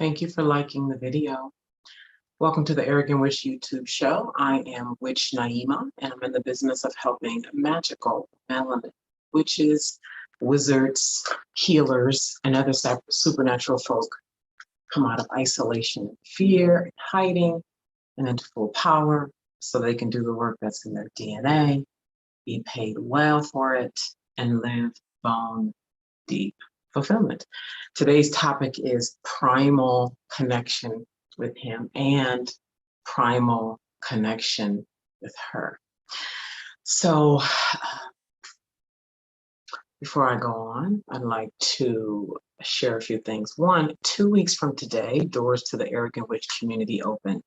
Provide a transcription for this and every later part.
Thank you for liking the video. Welcome to the Arrogant Witch YouTube show. I am Witch Naima, and I'm in the business of helping magical melanin witches, wizards, healers, and other supernatural folk come out of isolation and fear and hiding and into full power so they can do the work that's in their DNA, be paid well for it, and live bone deep fulfillment. Today's topic is primal connection with him and primal connection with her. So before I go on, I'd like to share a few things. One, 2 weeks from today, doors to the Arrogant Witch community open.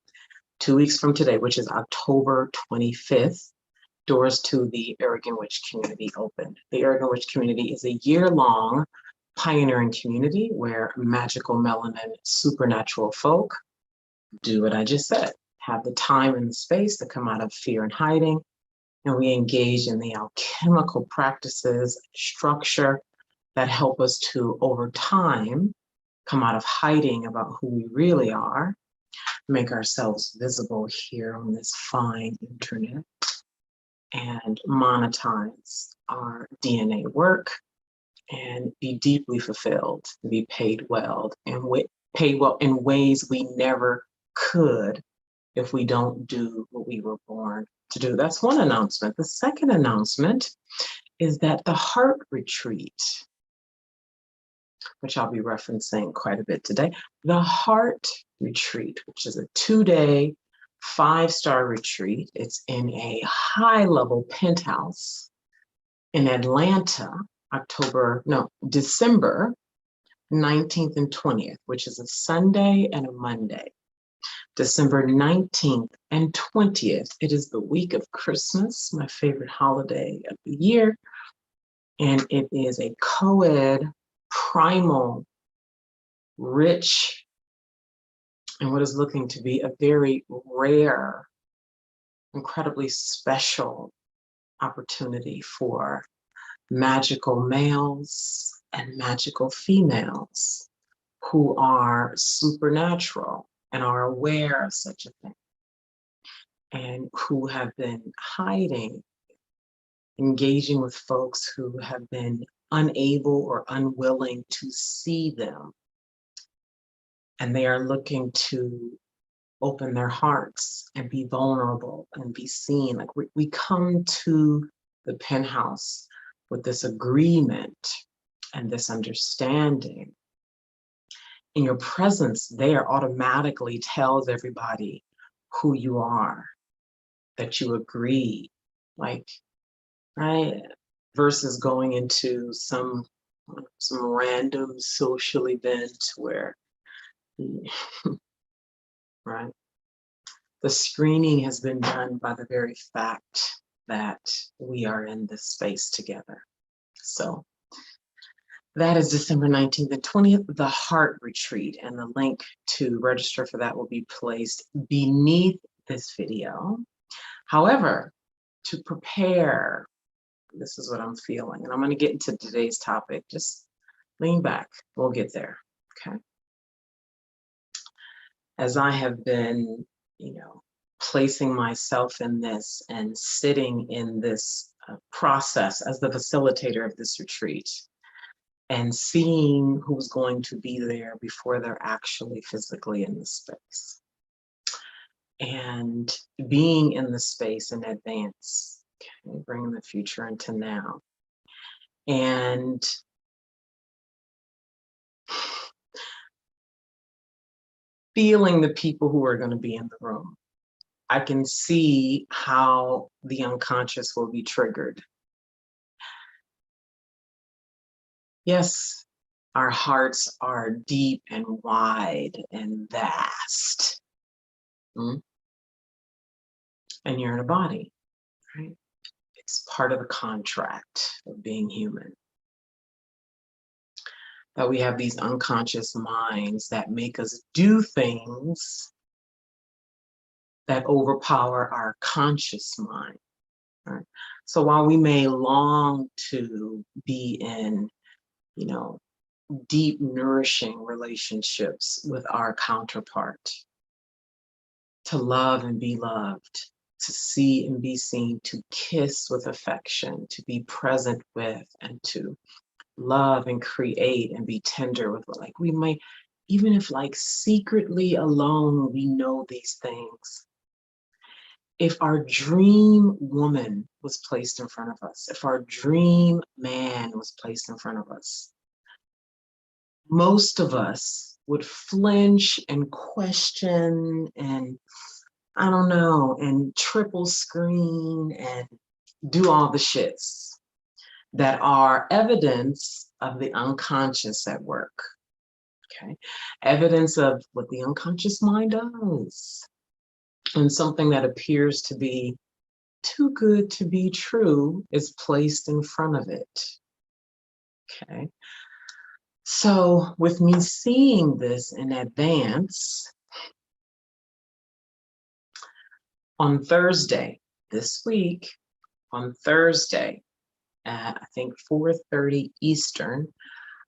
2 weeks from today, which is October 25th, doors to the Arrogant Witch community open. The Arrogant Witch community is a year-long pioneering community where magical melanin supernatural folk do what I just said, have the time and the space to come out of fear and hiding, and we engage in the alchemical practices, structure that help us to, over time, come out of hiding about who we really are, make ourselves visible here on this fine internet, and monetize our DNA work and be deeply fulfilled, be paid well, and paid well in ways we never could if we don't do what we were born to do. That's one announcement. The second announcement is that the Heart Retreat, which I'll be referencing quite a bit today, the Heart Retreat, which is a 2-day, 5-star retreat. It's in a high-level penthouse in Atlanta, December 19th and 20th, which is a Sunday and a Monday. December 19th and 20th, it is the week of Christmas, my favorite holiday of the year. And it is a co-ed, primal, rich, and what is looking to be a very rare, incredibly special opportunity for magical males and magical females who are supernatural and are aware of such a thing, and who have been hiding, engaging with folks who have been unable or unwilling to see them. And they are looking to open their hearts and be vulnerable and be seen. Like we come to the penthouse with this agreement and this understanding. And your presence there automatically tells everybody who you are, that you agree, like, right? Versus going into some random social event where, right? The screening has been done by the very fact that we are in this space together. So that is December 19th and 20th, the Heart Retreat, and the link to register for that will be placed beneath this video. However, to prepare, this is what I'm feeling, and I'm going to get into today's topic. Just lean back, we'll get there, okay? As I have been, placing myself in this and sitting in this process as the facilitator of this retreat, and seeing who's going to be there before they're actually physically in the space. And being in the space in advance, okay, bringing the future into now. And feeling the people who are going to be in the room. I can see how the unconscious will be triggered. Yes, our hearts are deep and wide and vast. And you're in a body, right? It's part of the contract of being human. That we have these unconscious minds that make us do things that overpower our conscious mind. Right? So while we may long to be in, deep, nourishing relationships with our counterpart, to love and be loved, to see and be seen, to kiss with affection, to be present with, and to love and create and be tender with. Like, we might, even if like secretly alone we know these things, if our dream woman was placed in front of us, if our dream man was placed in front of us, most of us would flinch and question and, I don't know, and triple screen and do all the shits that are evidence of the unconscious at work. Okay, evidence of what the unconscious mind does. And something that appears to be too good to be true is placed in front of it. Okay, so with me seeing this in advance, on Thursday this week, on Thursday at I think 4:30 Eastern,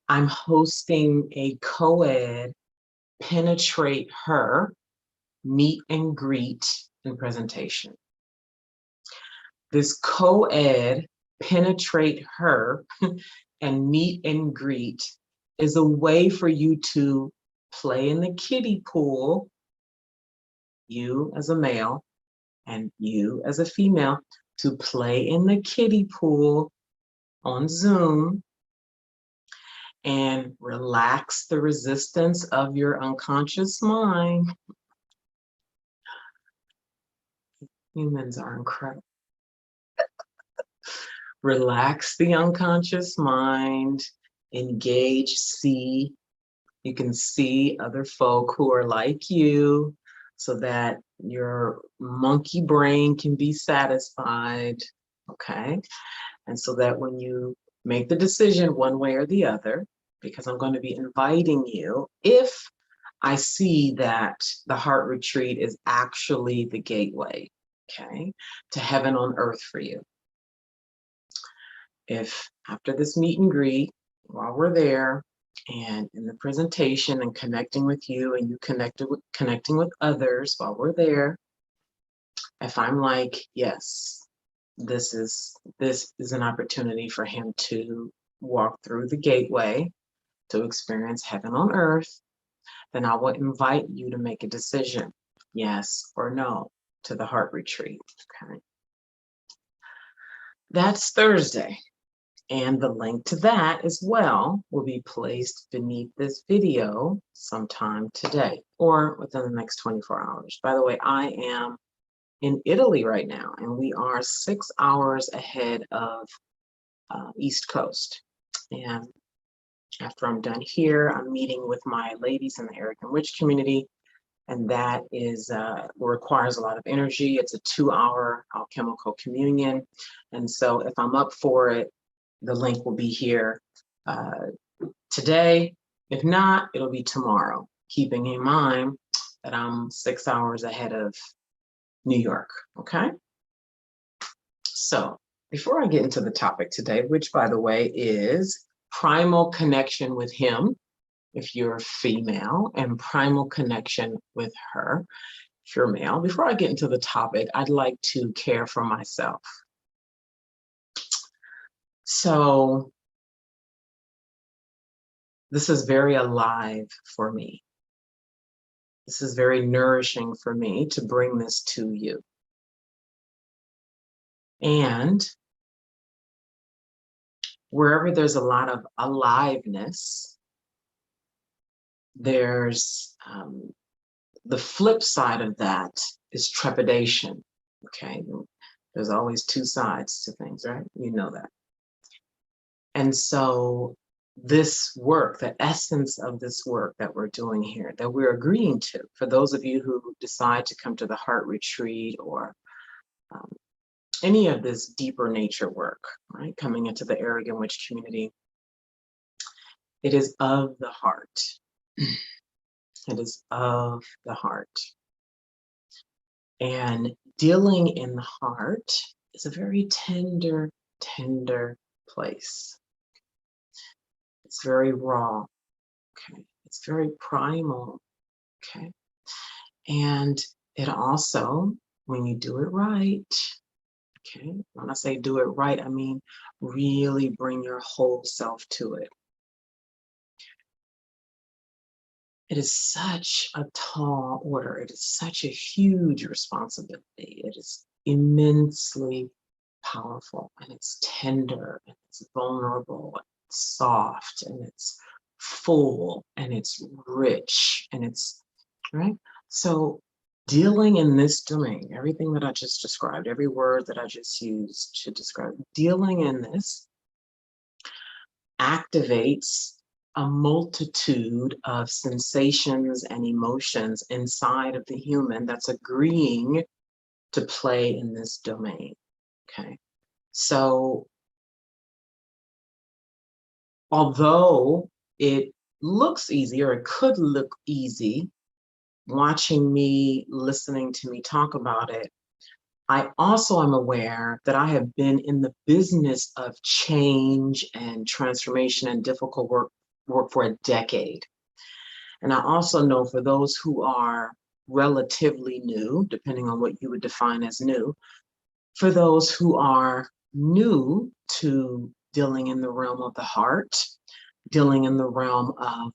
I'm hosting a co-ed Penetrate Her meet and greet and presentation. This co-ed Penetrate Her and meet and greet is a way for you to play in the kiddie pool, you as a male and you as a female, to play in the kiddie pool on Zoom and relax the resistance of your unconscious mind. Humans are incredible. Relax the unconscious mind, engage, see. You can see other folk who are like you so that your monkey brain can be satisfied, okay? And so that when you make the decision one way or the other, because I'm going to be inviting you, if I see that the heart retreat is actually the gateway, okay, to heaven on earth for you. If after this meet and greet, while we're there and in the presentation and connecting with you and you connecting with others while we're there, if I'm like, yes, this is an opportunity for him to walk through the gateway to experience heaven on earth, then I will invite you to make a decision, yes or no, to the heart retreat. Okay. That's Thursday. And the link to that as well will be placed beneath this video sometime today or within the next 24 hours. By the way, I am in Italy right now, and we are 6 hours ahead of East Coast. And after I'm done here, I'm meeting with my ladies in the Erotic Witch community, and that is requires a lot of energy. It's a 2-hour alchemical communion, and so if I'm up for it, the link will be here today. If not, it'll be tomorrow, keeping in mind that I'm 6 hours ahead of New York, okay? So before I get into the topic today, which by the way is primal connection with him, if you're female, and primal connection with her, if you're male. Before I get into the topic, I'd like to care for myself. So this is very alive for me. This is very nourishing for me to bring this to you. And wherever there's a lot of aliveness, there's the flip side of that is trepidation. Okay, there's always two sides to things, right? You know that. And so this work, the essence of this work that we're doing here, that we're agreeing to, for those of you who decide to come to the heart retreat or any of this deeper nature work, right? Coming into the Erotic Witch community, it is of the heart. It is of the heart. And dealing in the heart is a very tender, tender place. It's very raw. Okay. It's very primal. Okay. And it also, when you do it right, okay, when I say do it right, I mean really bring your whole self to it. It is such a tall order. It is such a huge responsibility. It is immensely powerful, and it's tender, and it's vulnerable, and it's soft, and it's full, and it's rich, and it's, right? So dealing in this domain, everything that I just described, every word that I just used to describe, dealing in this activates a multitude of sensations and emotions inside of the human that's agreeing to play in this domain, okay? So although it looks easy, or it could look easy, watching me, listening to me talk about it, I also am aware that I have been in the business of change and transformation and difficult work for a decade. And I also know for those who are relatively new, depending on what you would define as new, for those who are new to dealing in the realm of the heart, dealing in the realm of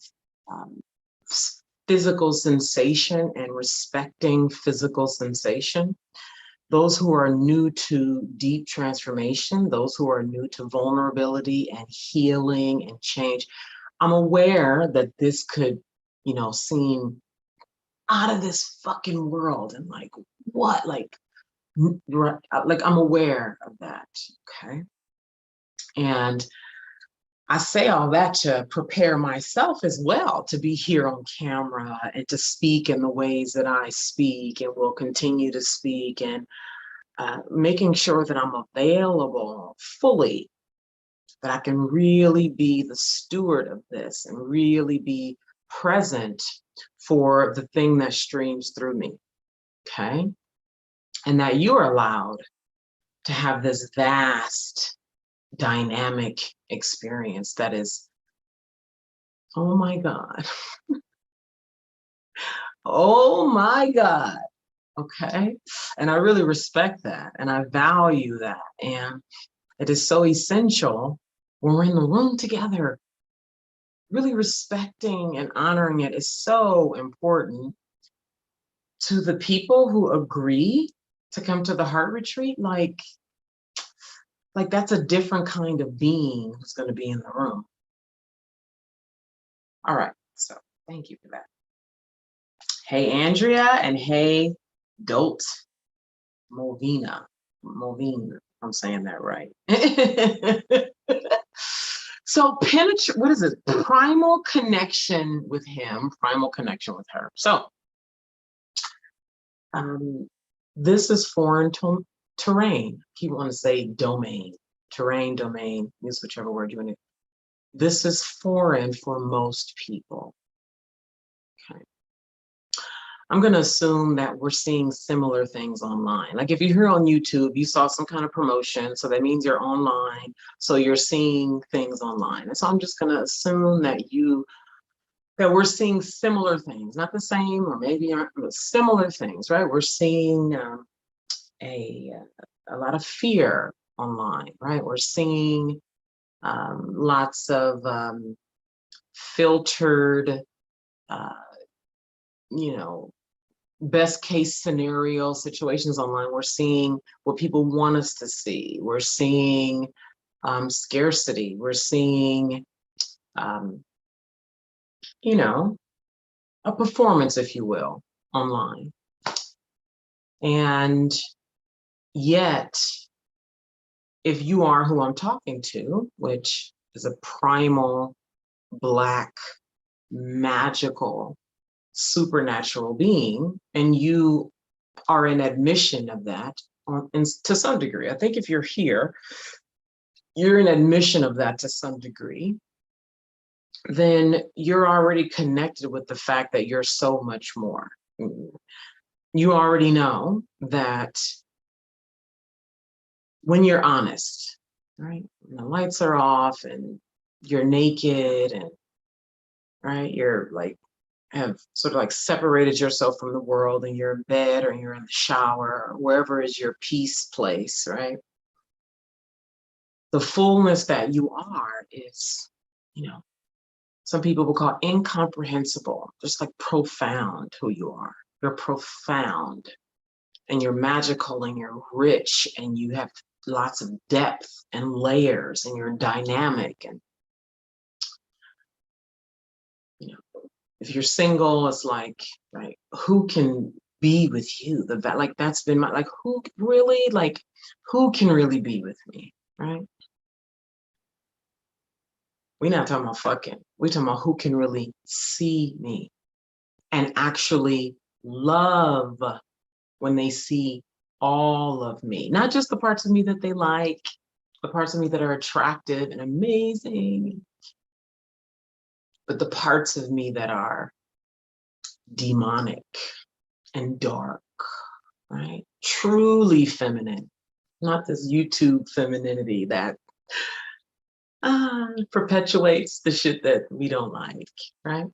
physical sensation and respecting physical sensation, those who are new to deep transformation, those who are new to vulnerability and healing and change, I'm aware that this could, you know, seem out of this fucking world, and like, what, like I'm aware of that, okay? And I say all that to prepare myself as well to be here on camera and to speak in the ways that I speak and will continue to speak, and making sure that I'm available fully, that I can really be the steward of this and really be present for the thing that streams through me, okay? And that you're allowed to have this vast, dynamic experience that is, oh my God. Oh my God, okay? And I really respect that, and I value that, and it is so essential when we're in the room together. Really respecting and honoring it is so important to the people who agree to come to the heart retreat. Like that's a different kind of being who's going to be in the room. All right, so thank you for that. Hey, Andrea, and hey, Dolt Movine, I'm saying that right. So what is it? Primal connection with him, primal connection with her. So this is foreign terrain. You want to say domain, terrain, domain, use whichever word you want to. This is foreign for most people. Okay. I'm going to assume that we're seeing similar things online. Like if you're here on YouTube, you saw some kind of promotion, so that means you're online, so you're seeing things online. And so I'm just going to assume that we're seeing similar things, not the same, or maybe aren't, but similar things, right? We're seeing a lot of fear online, right? We're seeing lots of filtered, you know, best case scenario situations online. We're seeing what people want us to see. We're seeing scarcity. We're seeing, you know, a performance, if you will, online. And yet, if you are who I'm talking to, which is a primal, Black, magical, supernatural being, and you are in admission of that, and to some degree, I think if you're here, you're in admission of that to some degree, then you're already connected with the fact that you're so much more. You already know that when you're honest, right? When the lights are off and you're naked and, right, you're like, have sort of like separated yourself from the world and you're in bed or you're in the shower or wherever is your peace place, right? The fullness that you are is, you know, some people will call incomprehensible, just like profound who you are. You're profound and you're magical and you're rich and you have lots of depth and layers and you're dynamic. And, you know, if you're single, it's like, right, who can be with you? Like, that's been my, like, who really, like, who can really be with me, right? We're not talking about fucking. We're talking about who can really see me and actually love when they see all of me, not just the parts of me that they like, the parts of me that are attractive and amazing, but the parts of me that are demonic and dark, right? Truly feminine, not this YouTube femininity that perpetuates the shit that we don't like, right?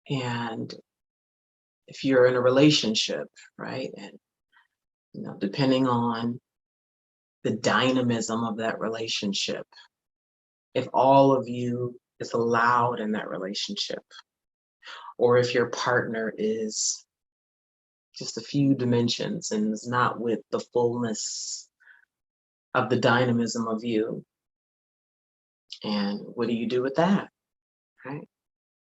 And if you're in a relationship, right, and, you know, depending on the dynamism of that relationship, if all of you is allowed in that relationship, or if your partner is just a few dimensions and is not with the fullness of the dynamism of you, and what do you do with that, right?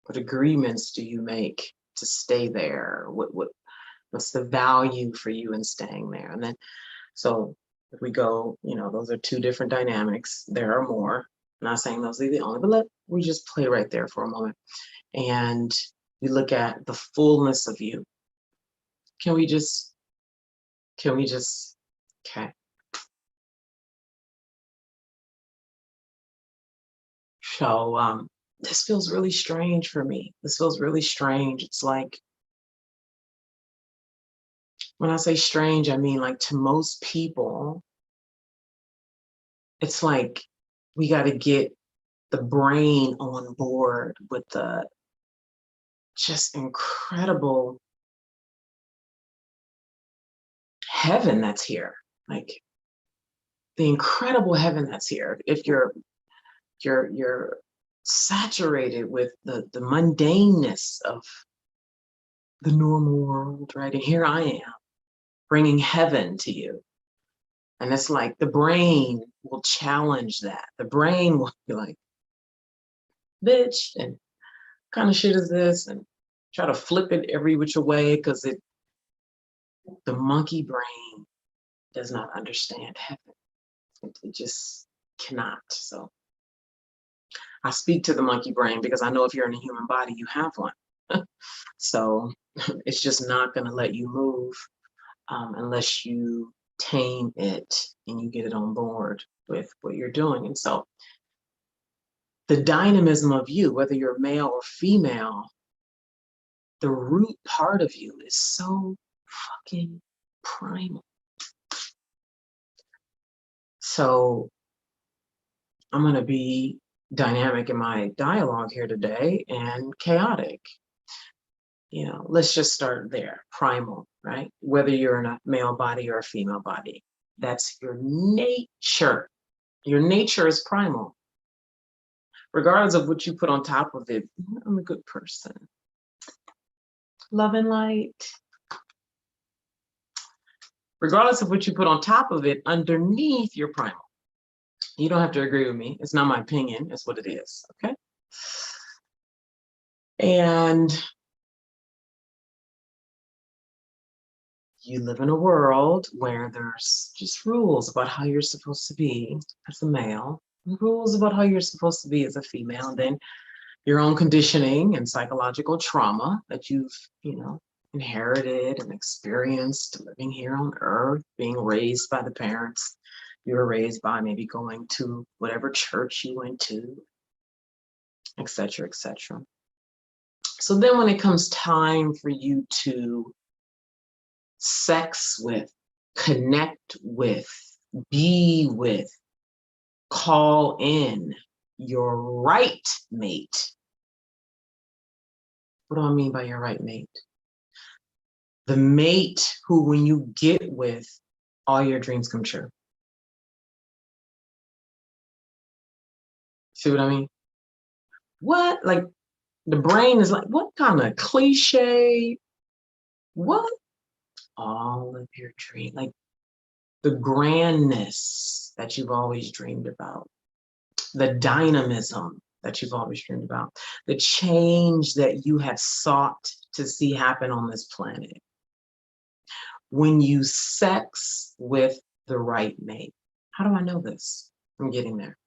What agreements do you make to stay there? What's the value for you in staying there? And then, so if we go, you know, those are two different dynamics. There are more. I'm not saying those are the only, but we just play right there for a moment. And we look at the fullness of you. Can we just, okay. So this feels really strange for me. This feels really strange. It's like, when I say strange, I mean, like, to most people, it's like we got to get the brain on board with the just incredible heaven that's here. Like, the incredible heaven that's here. If you're saturated with the mundaneness of the normal world, right? And here I am bringing heaven to you. And it's like the brain will challenge that. The brain will be like, bitch, and kind of shit is this? And try to flip it every which way, because the monkey brain does not understand heaven. It just cannot. So I speak to the monkey brain because I know if you're in a human body, you have one. So it's just not going to let you move unless you tame it and you get it on board with what you're doing. And so the dynamism of you, whether you're male or female, the root part of you is so fucking primal. So I'm going to be dynamic in my dialogue here today and chaotic. You know, let's just start there. Primal, right? Whether you're in a male body or a female body, that's your nature. Your nature is primal. Regardless of what you put on top of it, I'm a good person. Love and light. Regardless of what you put on top of it, underneath you're primal. You don't have to agree with me. It's not my opinion. It's what it is, okay? And you live in a world where there's just rules about how you're supposed to be as a male, rules about how you're supposed to be as a female, and then your own conditioning and psychological trauma that you've, you know, inherited and experienced living here on earth, being raised by the parents you were raised by, maybe going to whatever church you went to, et cetera, et cetera. So then when it comes time for you to sex with, connect with, be with, call in your right mate. What do I mean by your right mate? The mate who, when you get with, all your dreams come true. See what I mean? What? Like, the brain is like, what kind of cliche? What? All of your dreams, like the grandness that you've always dreamed about, the dynamism that you've always dreamed about, the change that you have sought to see happen on this planet. When you sex with the right mate. How do I know this? I'm getting there.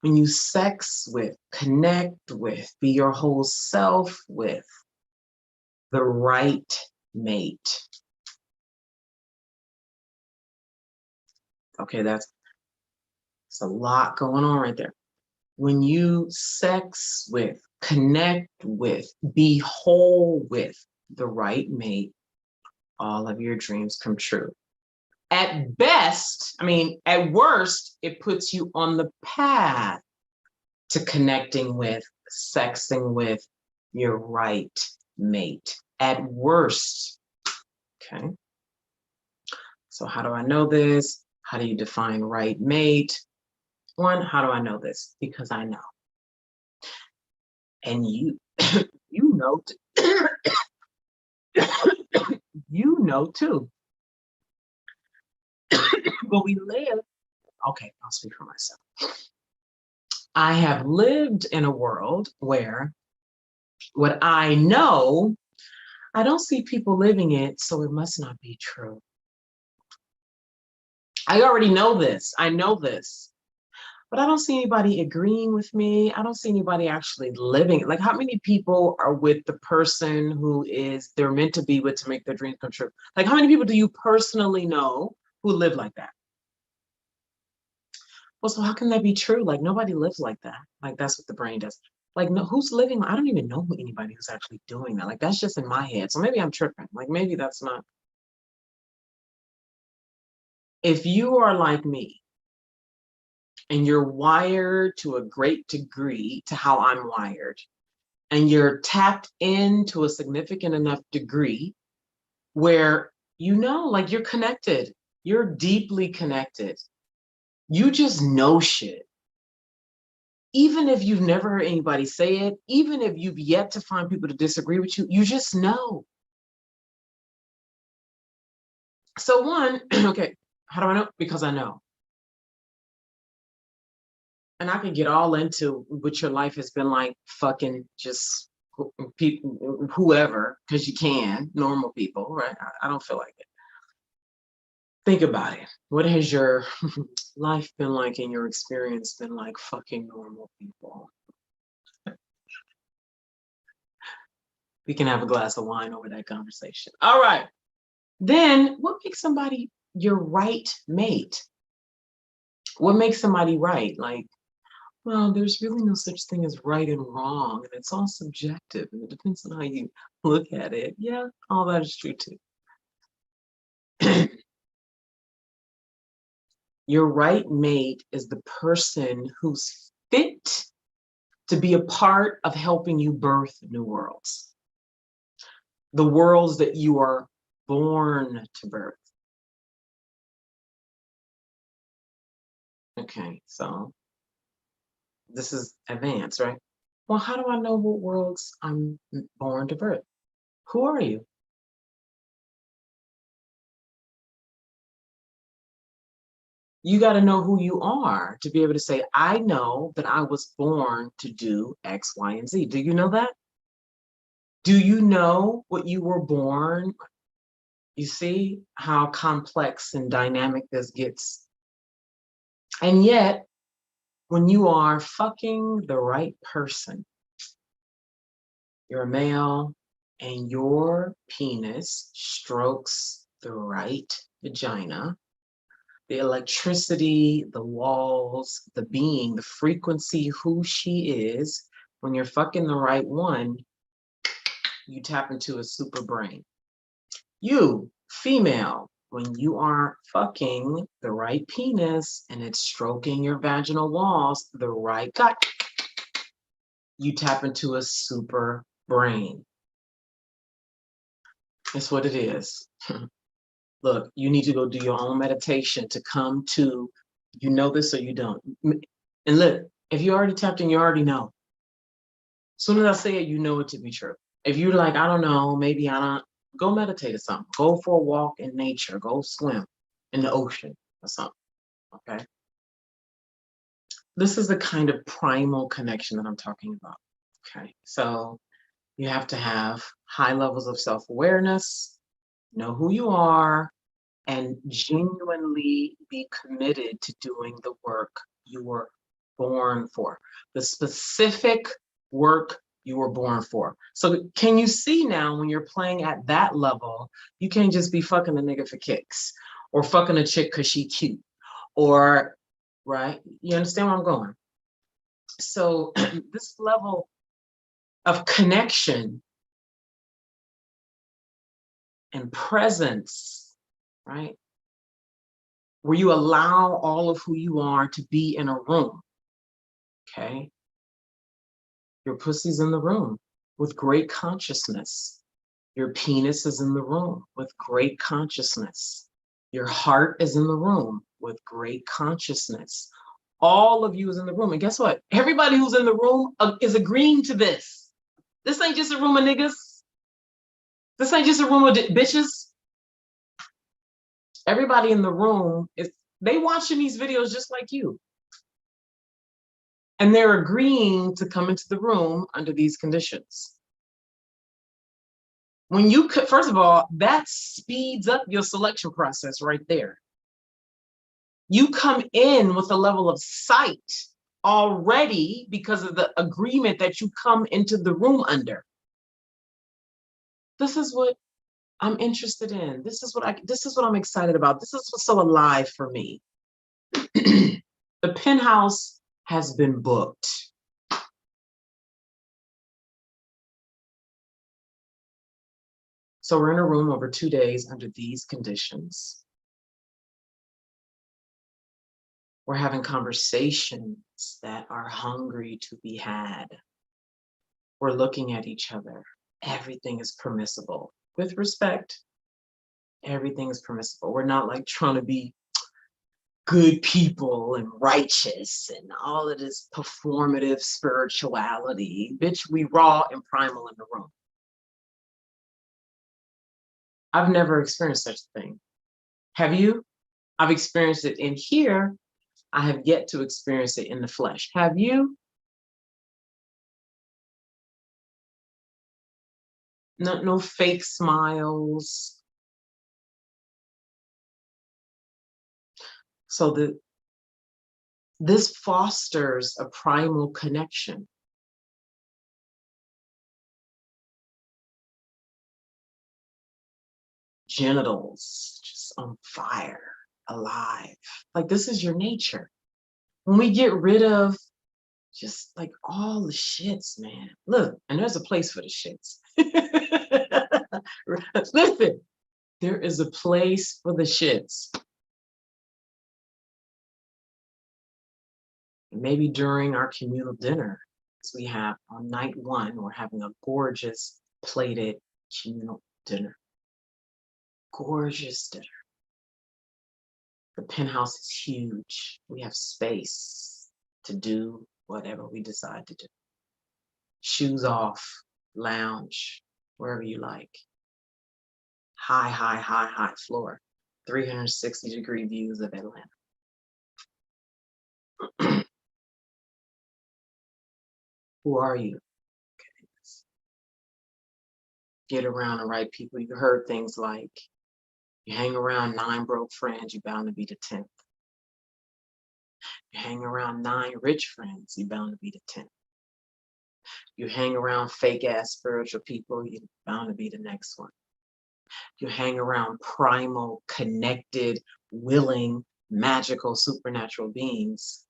When you sex with, connect with, be your whole self with the right mate. Okay, that's a lot going on right there. When you sex with, connect with, be whole with the right mate, all of your dreams come true. At best, I mean, at worst, it puts you on the path to connecting with, sexing with your right mate. At worst, okay? So how do I know this? How do you define right mate? One, how do I know this? Because I know. And you, you know, you know too. But we live, okay, I'll speak for myself. I have lived in a world where what I know, I don't see people living it, so it must not be true. I already know this. I know this. But I don't see anybody agreeing with me. I don't see anybody actually living it. Like, how many people are with the person who they're meant to be with to make their dreams come true? Like, how many people do you personally know who live like that? Well, so how can that be true? Like, nobody lives like that. Like, that's what the brain does. Like, no, who's living? I don't even know anybody who's actually doing that. Like, that's just in my head. So maybe I'm tripping. Like, maybe that's not. If you are like me, and you're wired to a great degree to how I'm wired, and you're tapped into a significant enough degree where, like, you're connected, you're deeply connected. You just know shit. Even if you've never heard anybody say it, even if you've yet to find people to disagree with you, you just know. So one, okay, how do I know? Because I know. And I could get all into what your life has been like, fucking just people, whoever, because you can, normal people, right? I don't feel like it. Think about it. What has your life been like and your experience been like fucking normal people? We can have a glass of wine over that conversation. All right. Then what makes somebody your right mate? What makes somebody right? Like, well, there's really no such thing as right and wrong, and it's all subjective, and it depends on how you look at it. Yeah, all that is true too. Your right mate is the person who's fit to be a part of helping you birth new worlds. The worlds that you are born to birth. Okay, so this is advanced, right? Well, how do I know what worlds I'm born to birth? Who are you? You got to know who you are to be able to say, I know that I was born to do X, Y, and Z. Do you know that? Do you know what you were born? You see how complex and dynamic this gets. And yet, when you are fucking the right person, you're a male, and your penis strokes the right vagina, the electricity, the walls, the being, the frequency, who she is, when you're fucking the right one, you tap into a super brain. You, female, when you are fucking the right penis and it's stroking your vaginal walls, the right gut, you tap into a super brain. That's what it is. Look, you need to go do your own meditation to come to, you know this or you don't. And look, if you already tapped in, you already know. As soon as I say it, you know it to be true. If you're like, I don't know, maybe I don't, go meditate or something. Go for a walk in nature. Go swim in the ocean or something, okay? This is the kind of primal connection that I'm talking about, okay? So you have to have high levels of self-awareness, know who you are, and genuinely be committed to doing the work you were born for, the specific work you were born for. So can you see now when you're playing at that level, you can't just be fucking a nigga for kicks or fucking a chick because she cute or, right? You understand where I'm going? So this level of connection and presence, right? Where you allow all of who you are to be in a room, okay? Your pussy's in the room with great consciousness. Your penis is in the room with great consciousness. Your heart is in the room with great consciousness. All of you is in the room. And guess what? Everybody who's in the room is agreeing to this. This ain't just a room of niggas. This ain't just a room of bitches. Everybody in the room they watching these videos just like you. And they're agreeing to come into the room under these conditions. When you could, first of all, that speeds up your selection process right there. You come in with a level of sight already because of the agreement that you come into the room under. This is what I'm interested in. This is what I'm excited about. This is what's so alive for me. The Penthouse has been booked. So we're in a room over 2 days under these conditions. We're having conversations that are hungry to be had. We're looking at each other. Everything is permissible. With respect, everything is permissible. We're not like trying to be good people and righteous and all of this performative spirituality. Bitch, we raw and primal in the room. I've never experienced such a thing. Have you? I've experienced it in here. I have yet to experience it in the flesh. Have you? No fake smiles. So this fosters a primal connection. Genitals just on fire, alive. Like this is your nature. When we get rid of just like all the shits, man. Look, and there's a place for the shits. Listen, there is a place for the shits. Maybe during our communal dinner, as we have on night 1, we're having a gorgeous plated communal dinner. Gorgeous dinner. The penthouse is huge. We have space to do whatever we decide to do. Shoes off, lounge, wherever you like. High floor. 360-degree views of Atlanta. Who are you? Okay. Get around the right people. You heard things like, you hang around 9 broke friends, you're bound to be the 10th. You hang around 9 rich friends, you're bound to be the 10th. You hang around fake ass spiritual people, you're bound to be the next one. You hang around primal, connected, willing, magical, supernatural beings,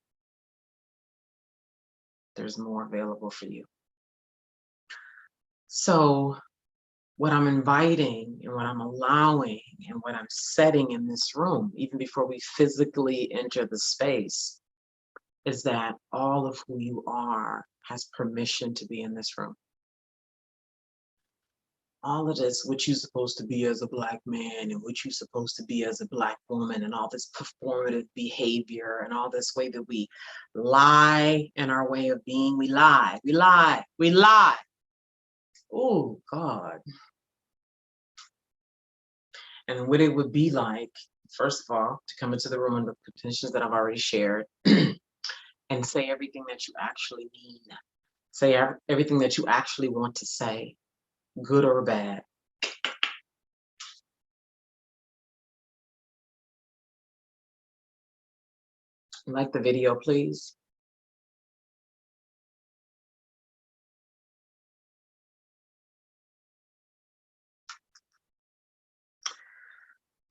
there's more available for you. So what I'm inviting and what I'm allowing and what I'm setting in this room, even before we physically enter the space, is that all of who you are has permission to be in this room. All of this, what you're supposed to be as a Black man and what you're supposed to be as a Black woman, and all this performative behavior and all this way that we lie in our way of being. We lie. Oh, God. And what it would be like, first of all, to come into the room under the conditions that I've already shared and say everything that you actually mean. Say everything that you actually want to say, good or bad. Like the video, please.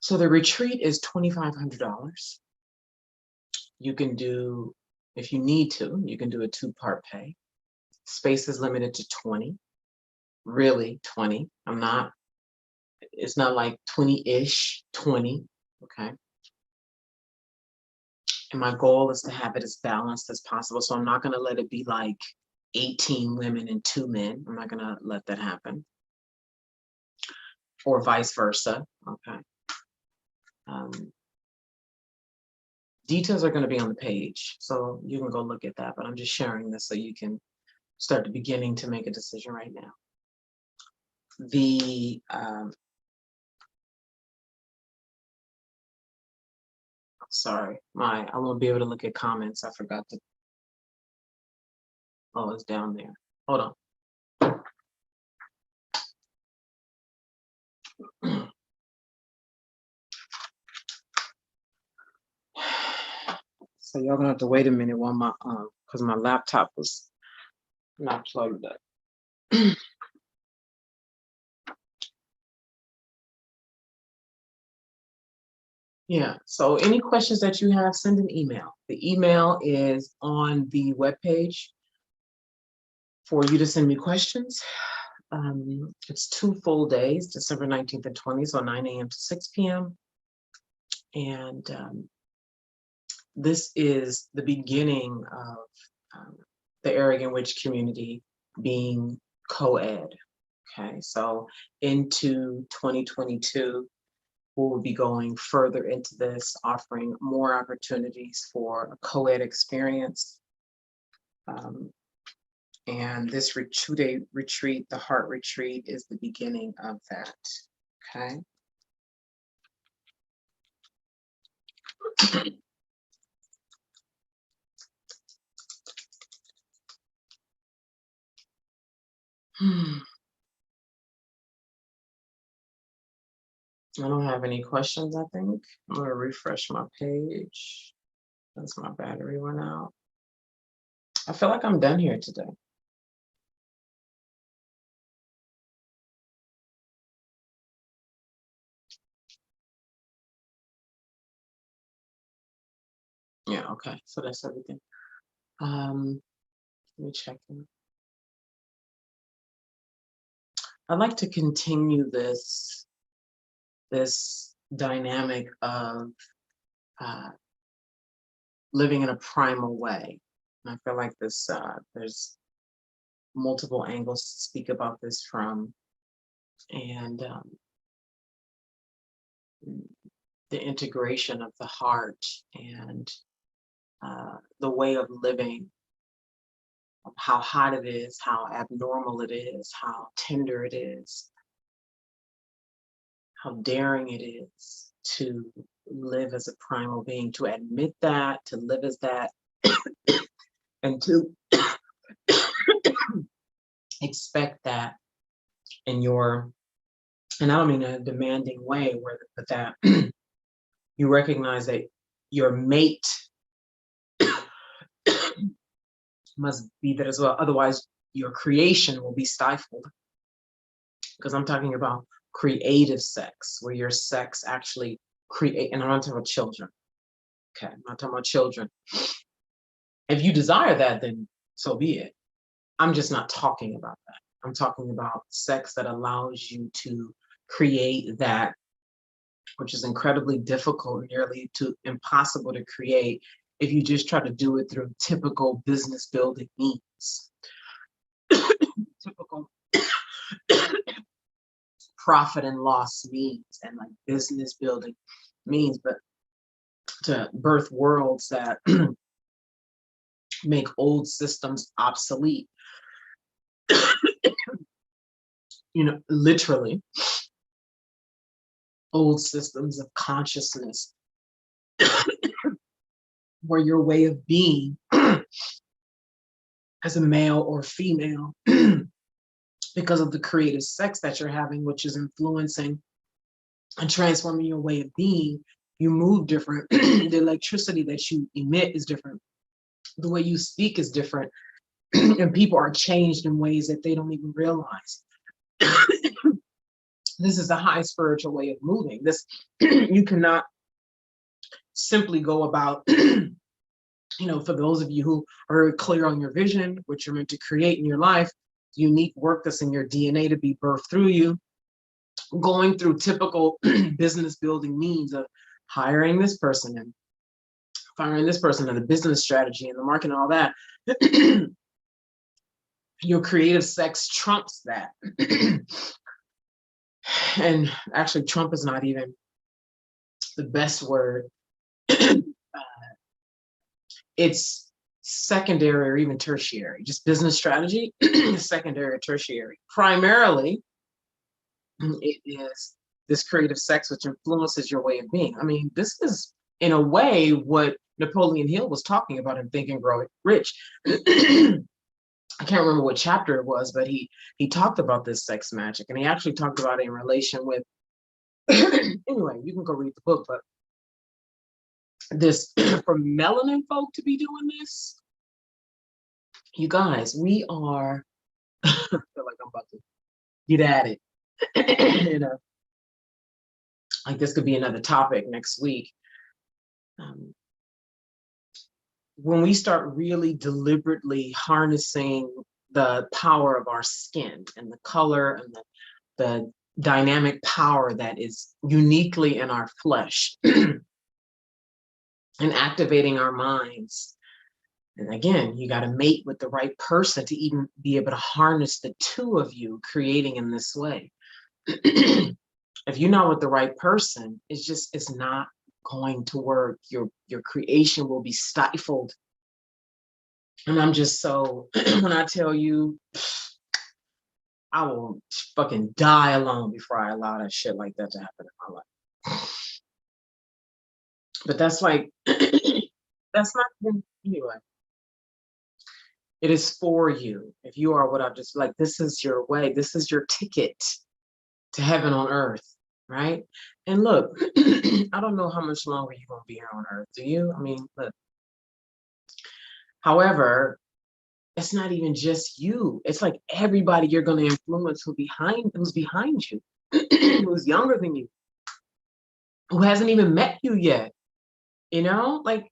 So the retreat is $2,500. You can do, if you need to, you can do a 2-part pay. Space is limited to 20, really 20. It's not like 20-ish, 20, okay? And my goal is to have it as balanced as possible. So I'm not gonna let it be like 18 women and 2 men. I'm not gonna let that happen. Or vice versa, okay? Details are gonna be on the page, so you can go look at that, but I'm just sharing this so you can start the beginning to make a decision right now. Sorry, I won't be able to look at comments. I forgot to, oh, it's down there. Hold on. So y'all gonna have to wait a minute while my, cause my laptop was not plugged up. Yeah, so any questions that you have, send an email. The email is on the webpage for you to send me questions. It's 2 full days, December 19th and 20th, so 9 a.m. to 6 p.m. And this is the beginning of the Arrogant Witch community being co-ed. Okay, so into 2022, we will be going further into this, offering more opportunities for a co-ed experience. And this 2-day retreat, the Heart Retreat, is the beginning of that, okay? I don't have any questions, I think. I'm gonna refresh my page. That's my battery went out. I feel like I'm done here today. Yeah, okay, so that's everything. Let me check in. I'd like to continue this dynamic of living in a primal way. And I feel like this, there's multiple angles to speak about this from, and the integration of the heart and the way of living, how hot it is, how abnormal it is, how tender it is, how daring it is to live as a primal being, to admit that, to live as that, and to expect that in your, and I don't mean a demanding way, but that you recognize that your mate must be that as well. Otherwise, your creation will be stifled. Because I'm talking about creative sex, where your sex actually create, and I'm not talking about children. Okay, I'm not talking about children. If you desire that, then so be it. I'm just not talking about that. I'm talking about sex that allows you to create that, which is incredibly difficult, nearly to impossible to create if you just try to do it through typical business building means. Typical profit and loss means, and like business building means, but to birth worlds that make old systems obsolete, literally old systems of consciousness where your way of being as a male or female because of the creative sex that you're having, which is influencing and transforming your way of being, you move different. The electricity that you emit is different. The way you speak is different. And people are changed in ways that they don't even realize. This is a high spiritual way of moving. This, you cannot simply go about, for those of you who are clear on your vision, what you're meant to create in your life, unique work that's in your DNA to be birthed through you, going through typical business building means of hiring this person and firing this person and the business strategy and the market and all that. Your creative sex trumps that. And actually, Trump is not even the best word. It's secondary or even tertiary, just business strategy, secondary or tertiary. Primarily, it is this creative sex which influences your way of being. I mean, this is, in a way, what Napoleon Hill was talking about in Think and Grow Rich. I can't remember what chapter it was, but he talked about this sex magic, and he actually talked about it in relation with, anyway, you can go read the book, but this, for melanin folk to be doing this, you guys, we are, I feel like I'm about to get at it. Like this could be another topic next week. When we start really deliberately harnessing the power of our skin and the color and the dynamic power that is uniquely in our flesh, and activating our minds. And again, you got to mate with the right person to even be able to harness the two of you creating in this way. If you're not with the right person, it's not going to work. Your creation will be stifled. And I'm just so, when I tell you, I will fucking die alone before I allow that shit like that to happen in my life. But that's like, that's not, anyway. It is for you. If you are what I've just, like, this is your way. This is your ticket to heaven on earth, right? And look, I don't know how much longer you're going to be here on earth. Do you? I mean, look. However, it's not even just you. It's like everybody you're going to influence who's behind you, who's younger than you, who hasn't even met you yet. Like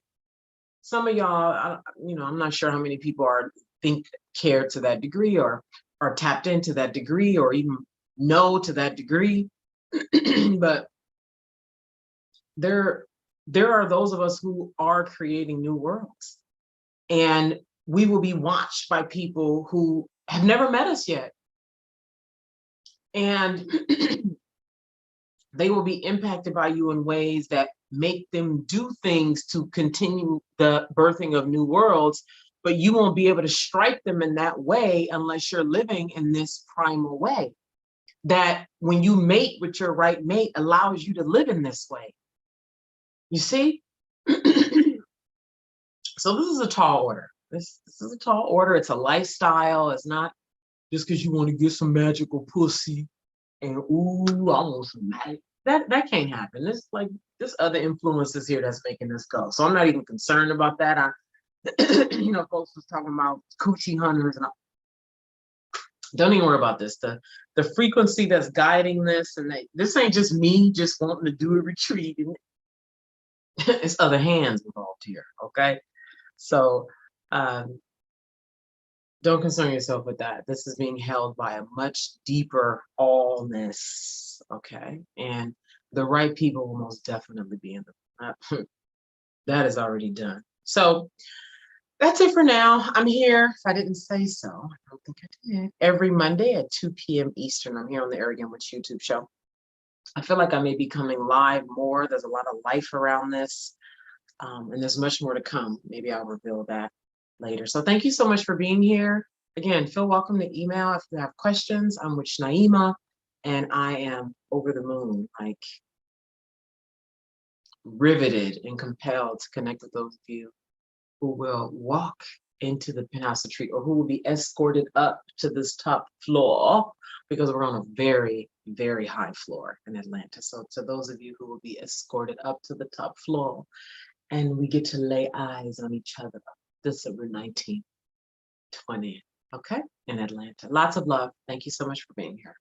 some of y'all, I'm not sure how many people care to that degree or are tapped into that degree or even know to that degree. But there are those of us who are creating new worlds, and we will be watched by people who have never met us yet. And they will be impacted by you in ways that make them do things to continue the birthing of new worlds, but you won't be able to strike them in that way unless you're living in this primal way. That when you mate with your right mate allows you to live in this way. You see? So this is a tall order. This is a tall order. It's a lifestyle. It's not just because you want to get some magical pussy and ooh, I want some magic. That can't happen. There's other influences here that's making this go. So I'm not even concerned about that. Folks was talking about coochie hunters and don't even worry about this. The frequency that's guiding this, and this ain't just me just wanting to do a retreat. It's other hands involved here, okay? So Don't concern yourself with that. This is being held by a much deeper allness, okay? And the right people will most definitely be in the, that is already done. So that's it for now. I'm here. If I didn't say so, I don't think I did. Every Monday at 2 p.m. Eastern, I'm here on the Arrogant Witch YouTube show. I feel like I may be coming live more. There's a lot of life around this, and there's much more to come. Maybe I'll reveal that later. So thank you so much for being here. Again, feel welcome to email if you have questions. I'm with Naima, and I am over the moon, like riveted and compelled to connect with those of you who will walk into the Penthouse retreat or who will be escorted up to this top floor, because we're on a very, very high floor in Atlanta. So to those of you who will be escorted up to the top floor, and we get to lay eyes on each other December 19th, 20th, okay, in Atlanta. Lots of love. Thank you so much for being here.